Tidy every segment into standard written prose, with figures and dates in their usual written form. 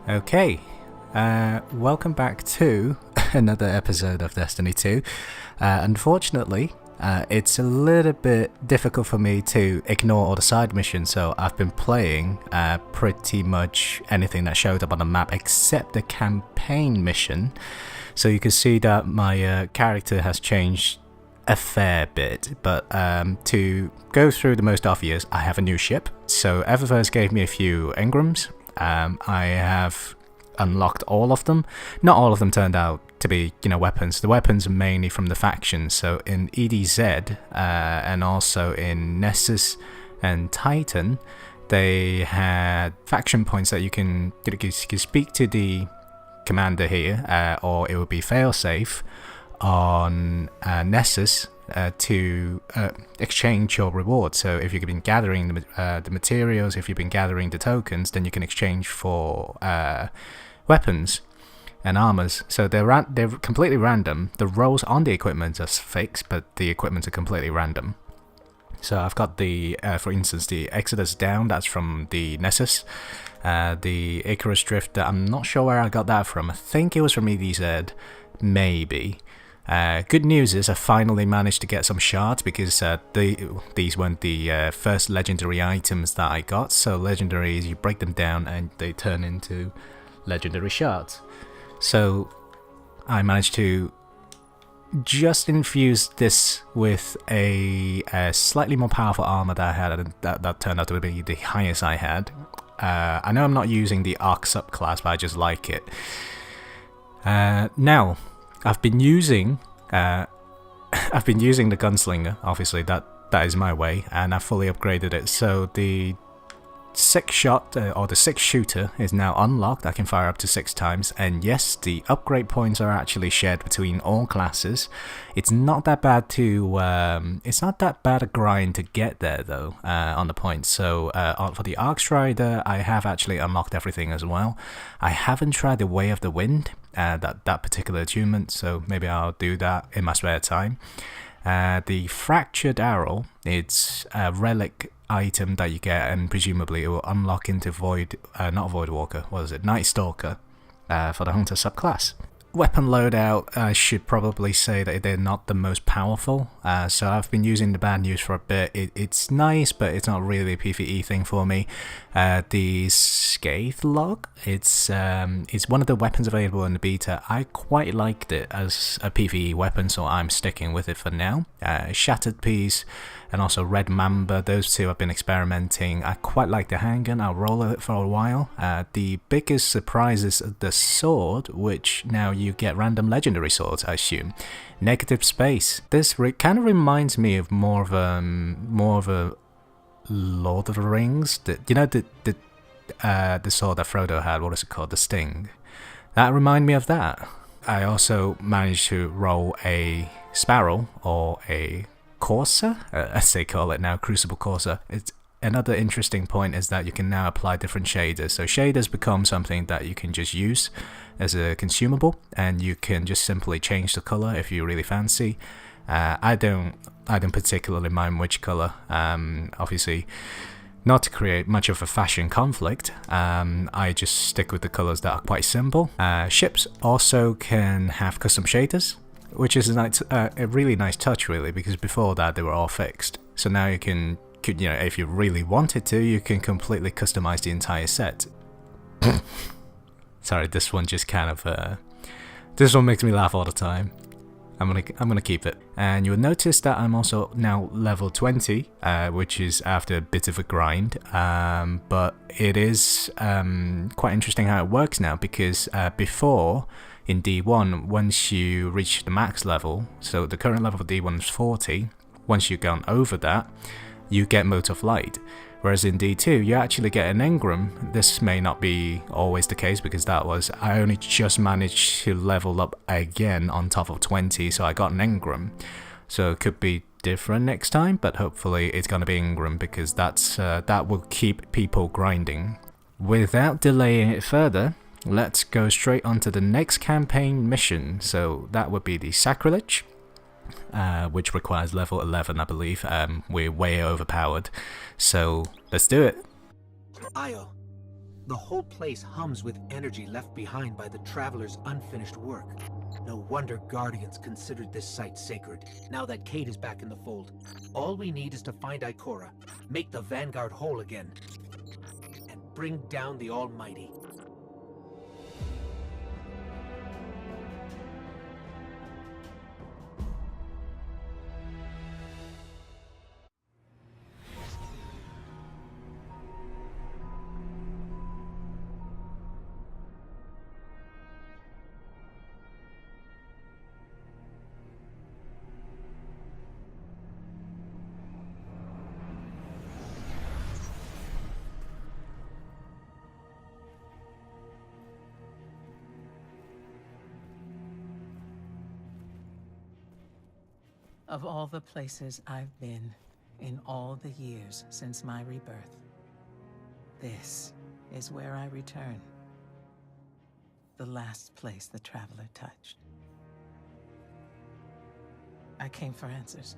Okay, welcome back to another episode of Destiny 2. Unfortunately, it's a little bit difficult for me to ignore all the side missions, so I've been playing pretty much anything that showed up on the map except the campaign mission. So you can see that my character has changed a fair bit, but to go through the most obvious, I have a new ship. So Eververse gave me a few engrams. I have unlocked all of them. Not all of them turned out to be, weapons. The weapons are mainly from the factions. So in EDZ and also in Nessus and Titan, they had faction points that you can speak to the commander here, or it would be failsafe on Nessus to exchange your reward. So if you've been gathering the materials, if you've been gathering the tokens, then you can exchange for weapons and armors. So they're completely random. The rolls on the equipment are fixed, but the equipment are completely random. So I've got the, for instance, the Exodus Down, that's from the Nessus. The Icarus Drift, I'm not sure where I got that from. I think it was from EDZ, maybe. Good news is I finally managed to get some shards because these weren't the first legendary items that I got. So legendaries, you break them down and they turn into legendary shards. So I managed to just infuse this with a slightly more powerful armor that I had, and that turned out to be the highest I had. I know I'm not using the ARC subclass, but I just like it. Now, I've been using the Gunslinger. Obviously, that is my way, and I've fully upgraded it. So the 6-shot or the 6-shooter is now unlocked. I can fire up to 6 times, and yes, the upgrade points are actually shared between all classes. It's not that bad a grind to get there though on the points. So for the ARCSTRIDER, I have actually unlocked everything as well. I haven't tried the Way of the Wind, that particular attunement, so maybe I'll do that in my spare time. The Fractured Arrow, it's a relic item that you get, and presumably it will unlock into not Void Walker, what is it, Night Stalker, for the Hunter subclass. Weapon loadout, I should probably say that they're not the most powerful, so I've been using the bad news for a bit. It's nice, but it's not really a PvE thing for me. The Scathe Log, it's one of the weapons available in the beta. I quite liked it as a PvE weapon, so I'm sticking with it for now. Shattered Piece and also Red Mamba, those two I've been experimenting. I quite like the handgun, I'll roll it for a while. The biggest surprise is the sword, which now you get random legendary swords, I assume. Negative Space. This kind of reminds me of more of a Lord of the Rings. The sword that Frodo had, what is it called? The Sting. That reminded me of that. I also managed to roll a Sparrow, or a Corsa, as they call it now, Crucible Corsa. It's another interesting point is that you can now apply different shaders. So shaders become something that you can just use as a consumable, and you can just simply change the color if you really fancy. I don't particularly mind which color. Obviously, not to create much of a fashion conflict, I just stick with the colors that are quite simple. Ships also can have custom shaders, which is a really nice touch, really, because before that they were all fixed. So now you can, if you really wanted to, you can completely customize the entire set. Sorry, this one just kind of this one makes me laugh all the time. I'm gonna keep it. And you'll notice that I'm also now level 20, which is after a bit of a grind. But it is quite interesting how it works now, because before, in D1, once you reach the max level, so the current level for D1 is 40, once you've gone over that, you get Mote of Light. Whereas in D2, you actually get an engram. This may not be always the case, because I only just managed to level up again on top of 20, so I got an engram. So it could be different next time, but hopefully it's going to be engram, because that will keep people grinding. Without delaying it further, let's go straight on to the next campaign mission. So that would be the Sacrilege, which requires level 11, I believe. We're way overpowered, so let's do it. Io, The whole place hums with energy left behind by the Traveler's unfinished work. No wonder Guardians considered this site sacred, now that Kate is back in the fold. All we need is to find Ikora, make the Vanguard whole again, and bring down the Almighty. Of all the places I've been in all the years since my rebirth, this is where I return. The last place the Traveler touched. I came for answers.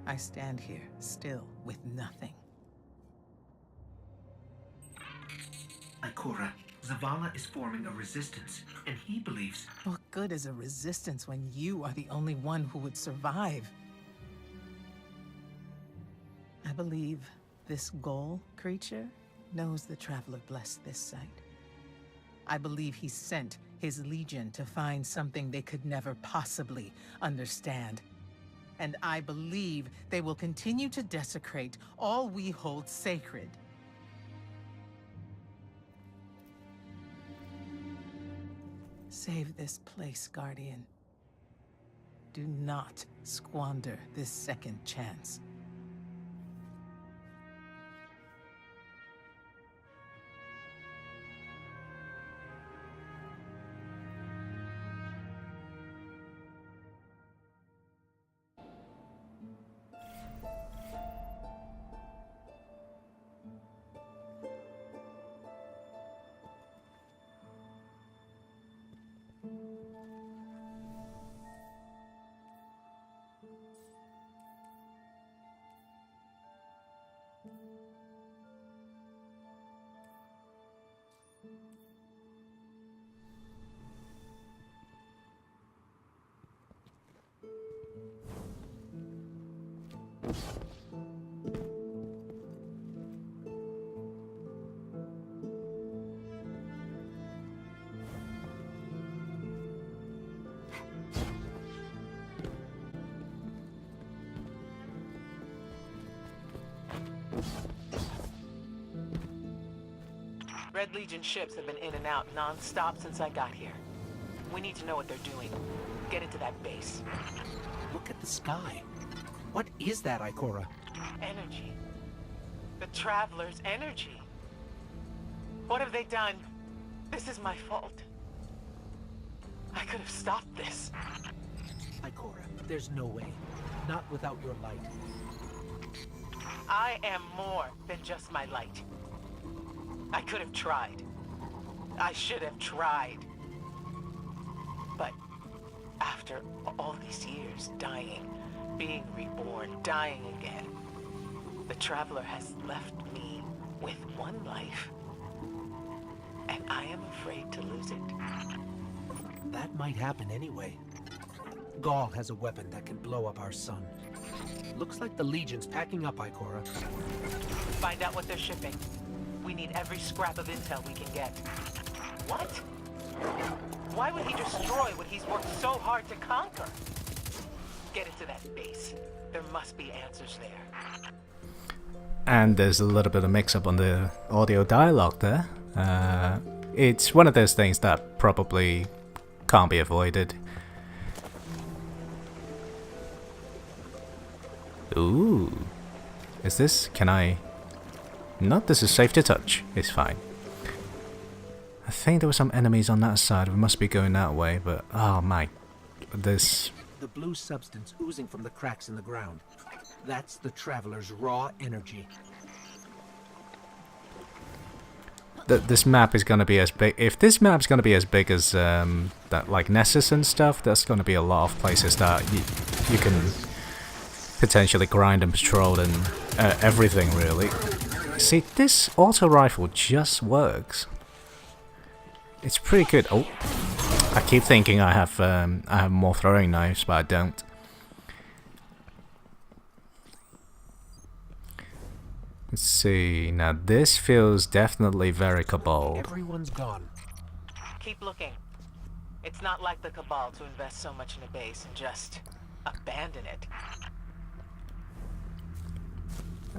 I stand here, still, with nothing. Ikora, Zavala is forming a resistance, and he believes... What good is a resistance when you are the only one who would survive? I believe this Ghoul creature knows the Traveler blessed this site. I believe he sent his legion to find something they could never possibly understand. And I believe they will continue to desecrate all we hold sacred. Save this place, Guardian. Do not squander this second chance. Red Legion ships have been in and out non-stop since I got here. We need to know what they're doing. Get into that base. Look at the sky. What is that, Ikora? Energy. The Traveler's energy. What have they done? This is my fault. I could have stopped this. Ikora, there's no way. Not without your light. I am more than just my light. I could have tried. I should have tried. But after all these years, dying, being reborn, dying again, the Traveler has left me with one life. And I am afraid to lose it. That might happen anyway. Gaul has a weapon that can blow up our sun. Looks like the Legion's packing up, Ikora. Find out what they're shipping. We need every scrap of intel we can get. What? Why would he destroy what he's worked so hard to conquer? Get into that base. There must be answers there. And there's a little bit of mix-up on the audio dialogue there. It's one of those things that probably can't be avoided. Ooh. Is this... can I... No, this is safe to touch. It's fine. I think there were some enemies on that side. We must be going that way, but... oh my... this... The blue substance oozing from the cracks in the ground. That's the Traveler's raw energy. This map is going to be as big... if this map's going to be as big as that, like, Nessus and stuff, that's going to be a lot of places that you can potentially grind and patrol and everything, really. See, this auto rifle just works. It's pretty good. Oh, I keep thinking I have more throwing knives, but I don't. Let's see. Now this feels definitely very Cabal. Everyone's gone. Keep looking. It's not like the Cabal to invest so much in a base and just abandon it.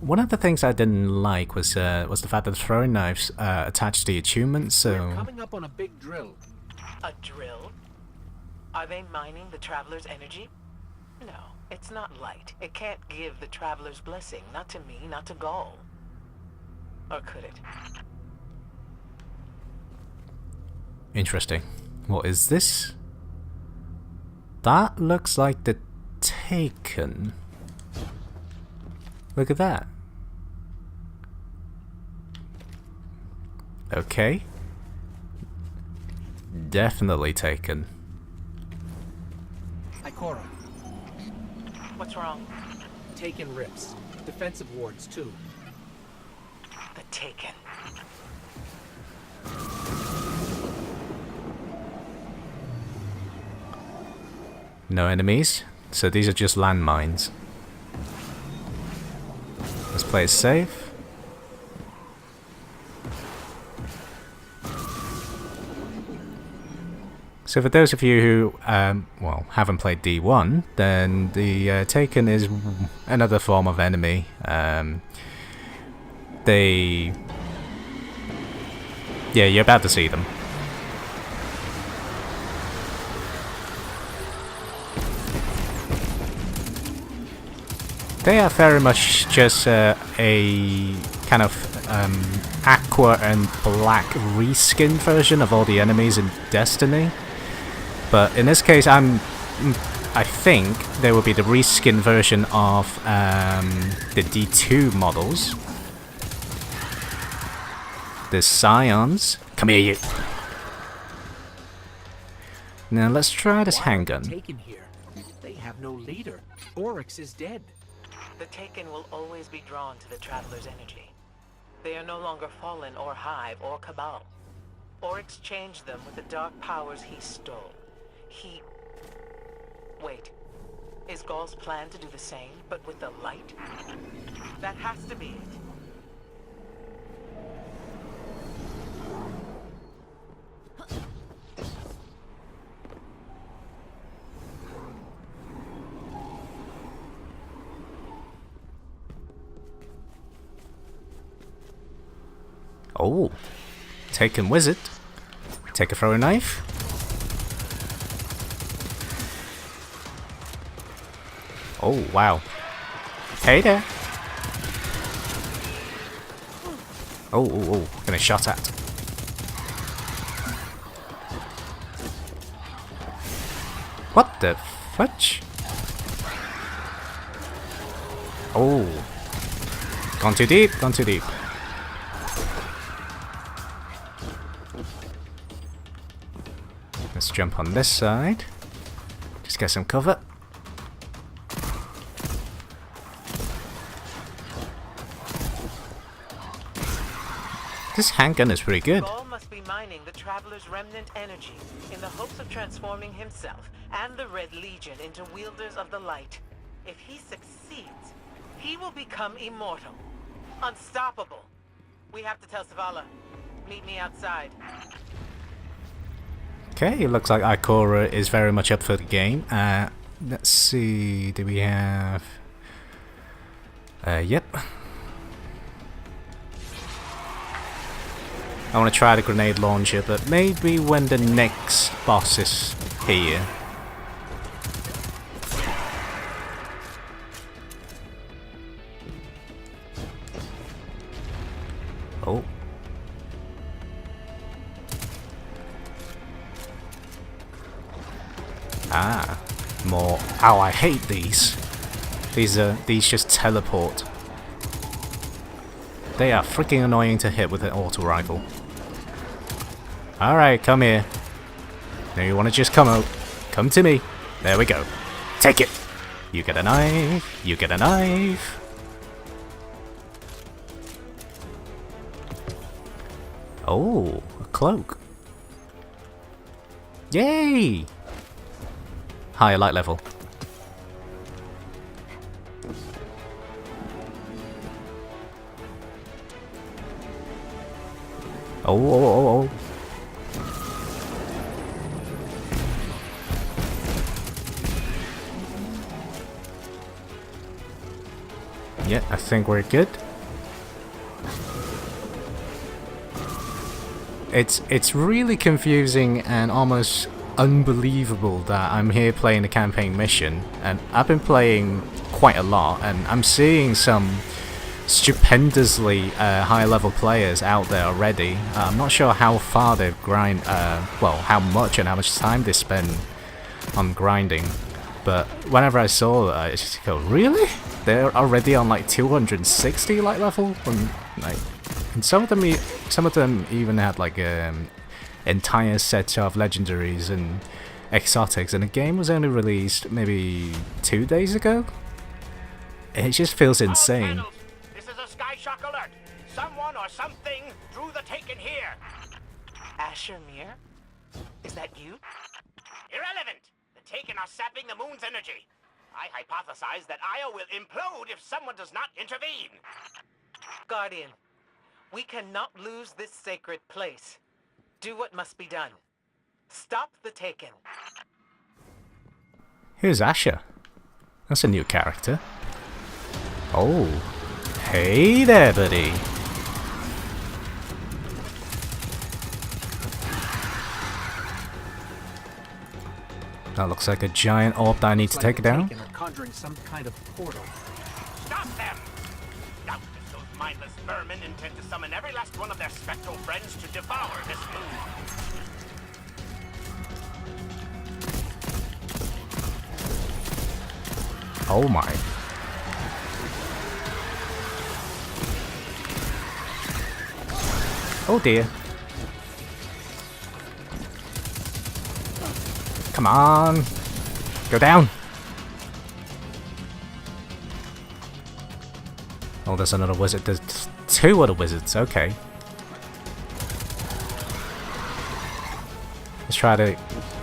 One of the things I didn't like was the fact that the throwing knives attached to the attunement. So We're coming up on a big drill. A drill? Are they mining the Traveler's energy? No, it's not light. It can't give the Traveler's blessing. Not to me, not to Gaul. Or could it? interesting. What is this? That looks like the Taken. Look at that. Okay. Definitely Taken. Ikora, What's wrong? Taken rips. Defensive wards, too. The Taken. No enemies, so these are just landmines. Let's play it safe. So for those of you who well, haven't played D1, then the Taken is another form of enemy. Yeah, you're about to see them. They are very much just a kind of aqua and black reskin version of all the enemies in Destiny. But in this case, I think they will be the reskin version of the D2 models. The Scions. Come here, you. Now let's try this handgun. Taken here. They have no leader. Oryx is dead. The Taken will always be drawn to the Traveler's energy. They are no longer Fallen or Hive or Cabal. Oryx changed them with the dark powers he stole. Wait. Is Gaul's plan to do the same, but with the light? That has to be it. Oh, Taken Wizard. Take a throwing knife. Oh, wow. Hey there. Oh, gonna shot at. What the fudge? Oh. Gone too deep, gone too deep. Let's jump on this side. Just get some cover. This handgun is pretty good. Gaul must be mining the Traveler's remnant energy in the hopes of transforming himself and the Red Legion into wielders of the light. If he succeeds, he will become immortal. Unstoppable. We have to tell Savala. Meet me outside. Okay, it looks like Ikora is very much up for the game. Let's see, do we have... yep. I want to try the grenade launcher, but maybe when the next boss is here. Oh. Ah, more. Ow, I hate these. These just teleport. They are freaking annoying to hit with an auto rifle. Alright, come here. Now you want to just come out. Come to me. There we go. Take it. You get a knife. You get a knife. Oh, a cloak. Yay! Higher light level. Oh. Yeah, I think we're good. It's really confusing and almost unbelievable that I'm here playing a campaign mission, and I've been playing quite a lot, and I'm seeing some stupendously high level players out there already. I'm not sure how far they've well, how much and how much time they spend on grinding, but whenever I saw that, I just go, really? They're already on like 260 light level, and some of them even had like entire set of legendaries and exotics, and the game was only released maybe 2 days ago. It just feels insane. This is a sky shock alert. Someone or something drew the Taken here. Asher Mir? Is that you? Irrelevant. The Taken are sapping the moon's energy. I hypothesize that Io will implode if someone does not intervene. Guardian, we cannot lose this sacred place. Do what must be done. Stop the Taken. Here's Asher. That's a new character. Oh. Hey there, buddy. That looks like a giant orb that I need to take down. Taken are conjuring some kind of portal. Stop them! Doubtless those mindless vermin intend to summon every last one of their spectral friends to devour this moon. Oh my. Oh dear. Come on. Go down. Oh, there's another wizard. There's two other wizards. Okay. Let's try the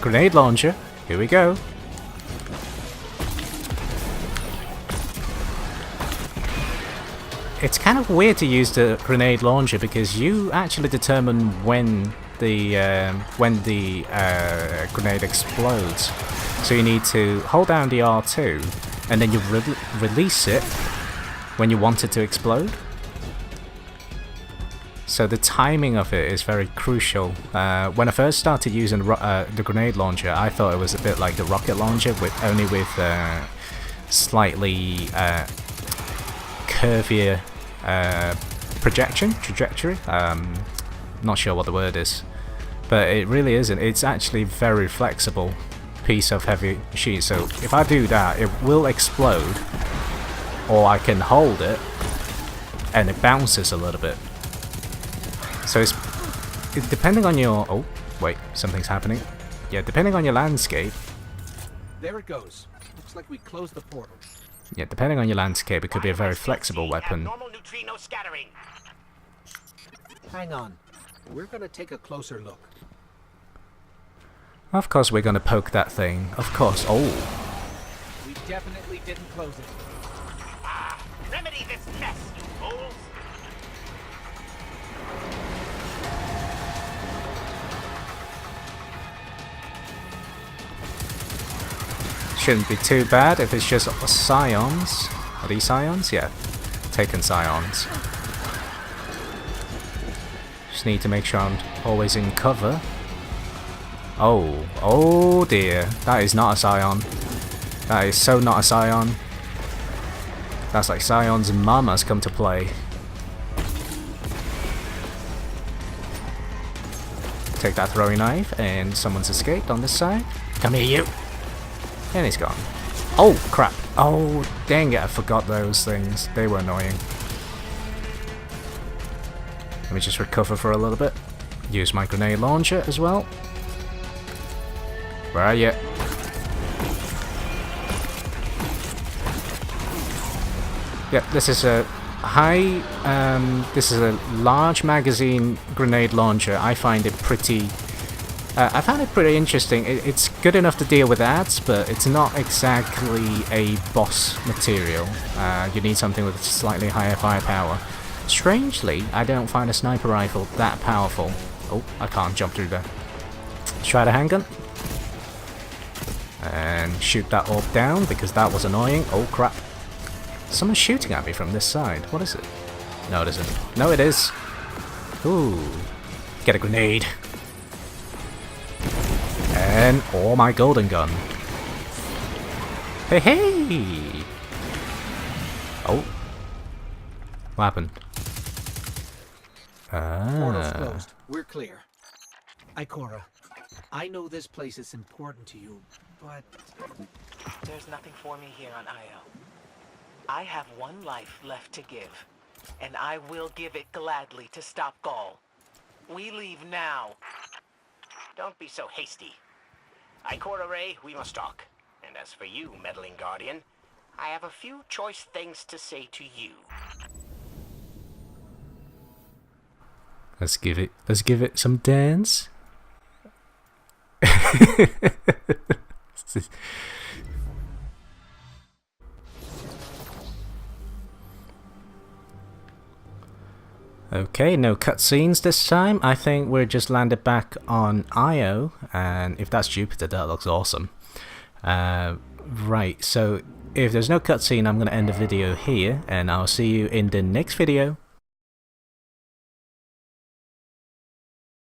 grenade launcher. Here we go. It's kind of weird to use the grenade launcher because you actually determine when the grenade explodes. So you need to hold down the R2 and then you release it when you want it to explode. So the timing of it is very crucial. When I first started using the grenade launcher, I thought it was a bit like the rocket launcher, only with slightly curvier trajectory. Not sure what the word is, but it really isn't. It's actually very flexible piece of heavy sheet. So if I do that, it will explode, or I can hold it and it bounces a little bit. So it's depending on your... Oh, wait, something's happening. Yeah, depending on your landscape. There it goes. Looks like we closed the portal. Yeah, depending on your landscape, it could be a very flexible weapon. Normal neutrino scattering. Hang on. We're gonna take a closer look. Of course we're gonna poke that thing. Of course. Oh. We definitely didn't close it. Ah, remedy this mess, you fools! Shouldn't be too bad if it's just scions. Are these scions? Yeah. Taken scions. Just need to make sure I'm always in cover. Oh. Oh dear. That is not a scion. That is so not a scion. That's like Scion's mum has come to play. Take that throwing knife, and someone's escaped on this side. Come here, you! And he's gone. Oh, crap. Oh, dang it, I forgot those things. They were annoying. Let me just recover for a little bit. Use my grenade launcher as well. Where are you? Yep, this is This is a large magazine grenade launcher. I find it pretty... I found it pretty interesting. It's good enough to deal with ads, but it's not exactly a boss material. You need something with slightly higher firepower. Strangely, I don't find a sniper rifle that powerful. Oh, I can't jump through there. Let's try the handgun. And shoot that orb down, because that was annoying. Oh crap. Someone's shooting at me from this side. What is it? No, it isn't. No, it is. Ooh. Get a grenade. And oh, my golden gun. Hey, hey! Oh. What happened? Portal's closed. We're clear. Ikora, I know this place is important to you, but... There's nothing for me here on Io. I have one life left to give, and I will give it gladly to stop Gaul. We leave now. Don't be so hasty. Ikora Ray, we must talk. And as for you, meddling Guardian, I have a few choice things to say to you. Let's give it some dance. Okay, no cutscenes this time. I think we're just landed back on Io, and if that's Jupiter, that looks awesome. Right, so if there's no cutscene, I'm going to end the video here, and I'll see you in the next video.